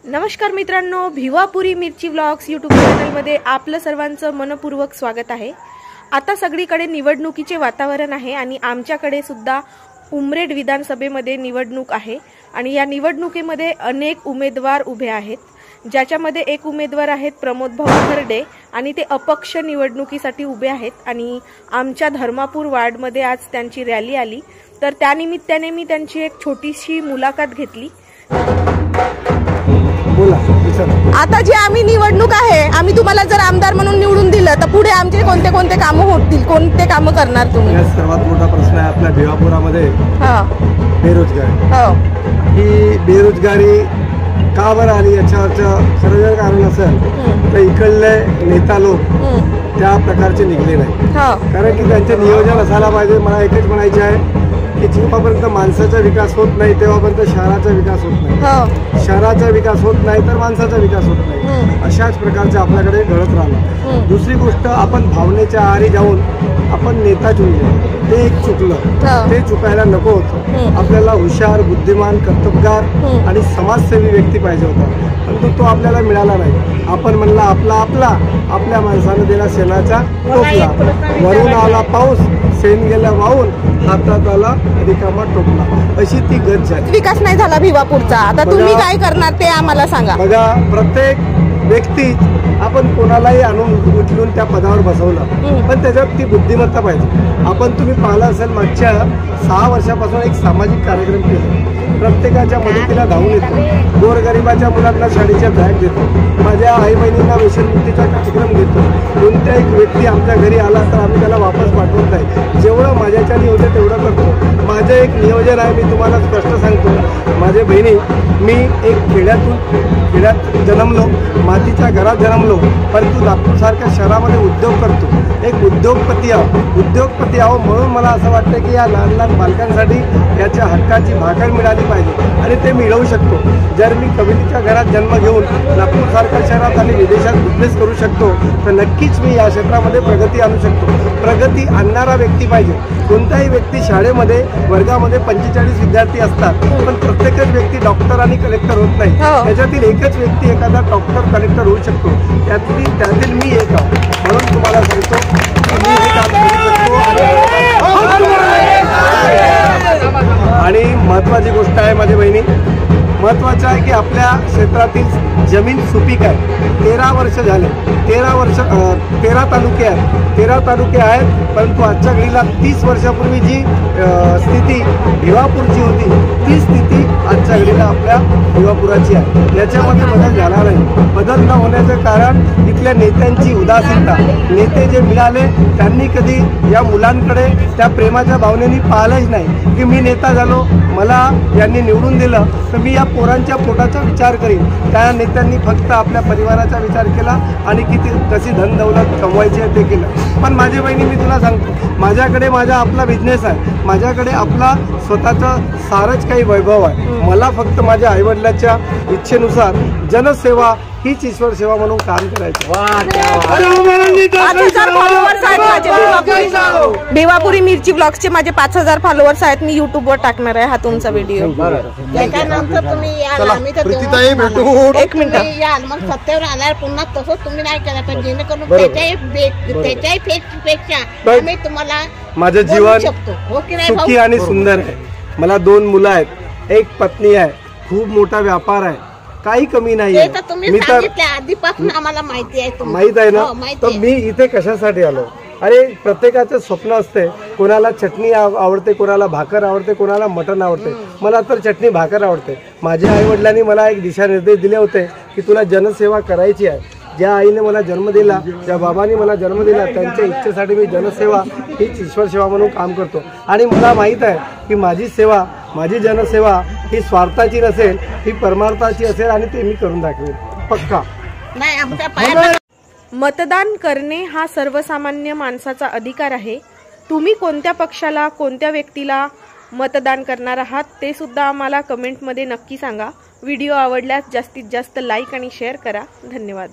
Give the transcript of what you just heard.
नमस्कार मित्रांनो, भिवापुरी मिरची व्लॉग्स यूट्यूब चॅनलमध्ये आपलं सर्वांचं मनपूर्वक स्वागत आहे। आता सगळीकडे निवडणुकीचे वातावरण आहे आणि आमच्याकडे सुद्धा उमरेड विधानसभेमध्ये निवडणूक आहे आणि या निवडणुकीमध्ये अनेक उमेदवार उभे आहेत, ज्याच्यामध्ये एक उमेदवार आहेत प्रमोद भाऊ खर्डे आणि ते अपक्ष निवडणुकीसाठी उभे आहेत आणि आमच्या धर्मापूर वार्डमध्ये आज त्यांची रॅली आली, तर त्यानिमित्ताने मी त्यांची एक छोटीशी मुलाखत घेतली। आता जी आम्ही निवडणूक आहे, आम्ही तुम्हाला जर आमदार म्हणून निवडून दिलं तर पुढे आमचे कोणते कोणते काम होतील, कोणते काम करणार तुम्ही? सर्वात मोठा प्रश्न आहे आपल्या भिवापुरामध्ये बेरोजगारी। ही बेरोजगारी का बरं आली याच्यावरचं खरं जर कारण असेल तर इकडले नेता लोक त्या प्रकारचे निघले नाही, कारण की त्यांचे नियोजन असायला पाहिजे। मला एकच म्हणायचे आहे की जेव्हापर्यंत माणसाचा विकास होत नाही तेव्हापर्यंत शहराचा विकास होत नाही, शहराचा विकास होत नाही तर माणसाचा विकास होत नाही। अशाच प्रकारचे आपल्याकडे घडत राहिलं। दुसरी गोष्ट, आपण भावनेच्या आहारी जाऊन आपण नेता चुनले, ते एक चुकलं, ते चुकायला नको होतं। आपल्याला हुशार, बुद्धिमान, कर्तबगार आणि समाजसेवी व्यक्ती पाहिजे होता, परंतु तो आपल्याला मिळाला नाही। आपण म्हणला आपला आपला, आपल्या माणसानं दिला शेणाचा टोपला, वरून आला पाऊस, शेण गेलं वाहून, हातात आला रिकामा टोपला, अशी ती गत झाली। विकास नाही झाला भिवापूरचा, आता तुम्ही काय करणार ते आम्हाला सांगा। बघा, प्रत्येक व्यक्ती आपण कोणालाही आणून उचलून त्या पदावर बसवलं, पण त्याच्यात ती बुद्धिमत्ता पाहिजे। तुम्ही पाहिलं असेल, मागच्या 6 वर्षापासून एक सामाजिक कार्यक्रम केला, प्रत्येकाच्या मदतीला धावून येतो, गोरगरिबाच्या मुलांना शाळेच्या बॅग देतो, माझ्या आई बहिणींना व्यसनमुक्तीचा कार्यक्रम घेतो। कोणत्या एक व्यक्ती आमच्या घरी आला तर आम्ही त्याला वापस पाठवत नाही, जेवढं माझ्याच्यानी होते तेवढं करतो। माझं एक नियोजन आहे, मी तुम्हाला स्पष्ट सांगतो माझे बहिणी, मी एक खेड्यात जन्मलो, मातीच्या घरात जन्मलो, परंतु नागपूरसारख्या शहरामध्ये उद्योग करतो, एक उद्योगपती आहो म्हणून मला असं वाटतं की या लहान लहान बालकांसाठी याच्या हक्काची भाकर मिळाली पाहिजे आणि ते मिळवू शकतो। जर मी कवितेच्या घरात जन्म घेऊन नागपूरसारख्या शहरात आणि विदेशात बिझनेस करू शकतो तर नक्कीच मी या क्षेत्रामध्ये प्रगती आणू शकतो। प्रगती आणणारा व्यक्ती पाहिजे। कोणताही व्यक्ती शाळेमध्ये वर्गामध्ये 45 विद्यार्थी असतात, पण प्रत्येकच व्यक्ती डॉक्टर आणि कलेक्टर होत नाही, त्याच्यातील एकच व्यक्ती एखादा डॉक्टर कलेक्टर होऊ शकतो, त्यातील मी एक आहे। म्हणून तुम्हाला सांगतो मी हे काम करू शकतो। आणि महत्वाची गोष्ट आहे माझी बहिणी, महत्वाचं आहे की आपल्या क्षेत्रातील जमीन सुपीक आहे। 13 वर्ष झाले, 13 तालुके आहेत, परंतु आजच्या घडीला 30 वर्षापूर्वी जी स्थिती भिवापूरची होती ती स्थिती आजच्या घडीला आपल्या भिवापुराची आहे। याच्यामध्ये बदल झाला नाही। बदल न होण्याचं कारण इथल्या नेत्यांची उदासीनता। नेते जे मिळाले त्यांनी कधी या मुलांकडे त्या प्रेमाच्या भावनेने पाहिलंच नाही की मी नेता झालो, मला यांनी निवडून दिलं तर मी या पोरांच्या पोटाचा विचार करीन। त्या नेत्यांनी फक्त आपल्या परिवाराचा विचार केला आणि कशी धन दौलत कमवायची आहे ते केलं। पण माझी बहिणी, मी तुला सांगतो, माझ्याकडे माझा आपला बिझनेस आहे, माझ्याकडे आपला स्वतःचा सारच काही वैभव आहे। मला फक्त माझ्या आईवडिलांच्या इच्छेनुसार जनसेवा हीच ईश्वर सेवा म्हणून काम करायचं। भिवापुरी मिरची ब्लॉग्सचे माझे 5000 फॉलोअर्स आहेत, मी युट्यूबवर टाकणार आहे हा तुमचा व्हिडिओ। त्याच्यानंतर तुम्ही याल, आम्ही तर एक मिनिट याल, मग सत्तेवर आल्यावर पुन्हा तसंच तुम्ही नाही केलं तर जेणेकरून त्याच्याही पेक्षा आम्ही तुम्हाला माझं जीवन सुखी आणि सुंदर आहे। मला 2 मुलं आहेत, एक पत्नी आहे, खूप मोठा व्यापार आहे, काही कमी नाही आहे। मी तर आधीपासून आम्हाला माहिती आहे ना, तर मी इथे कशासाठी आलो? अरे, प्रत्येकाचं स्वप्न असते, कोणाला चटणी आवडते, कोणाला भाकर आवडते, कोणाला मटण आवडते, मला तर चटणी भाकर आवडते। माझ्या आईवडिलांनी मला एक दिशानिर्देश दिले होते की तुला जनसेवा करायची आहे। ज्या आईने मला जन्म दिला, ज्या बाबांनी मला जन्म दिला, त्यांच्या इच्छेसाठी मी जनसेवा हीच ईश्वर सेवा म्हणून काम करतो। आणि मला माहीत आहे की माझी सेवा, माझी जनसेवा ही स्वार्थाची नसेल, ही परमार्थाची असेल आणि ते मी करून दाखवेन पक्का। मतदान करणे हा सर्वसामान्य माणसाचा अधिकार आहे। तुम्ही कोणत्या पक्षाला, कोणत्या व्यक्तीला मतदान करणार आहात ते सुद्धा आम्हाला कमेंटमध्ये नक्की सांगा। व्हिडिओ आवडल्यास जास्तीत जास्त लाईक आणि शेअर करा। धन्यवाद।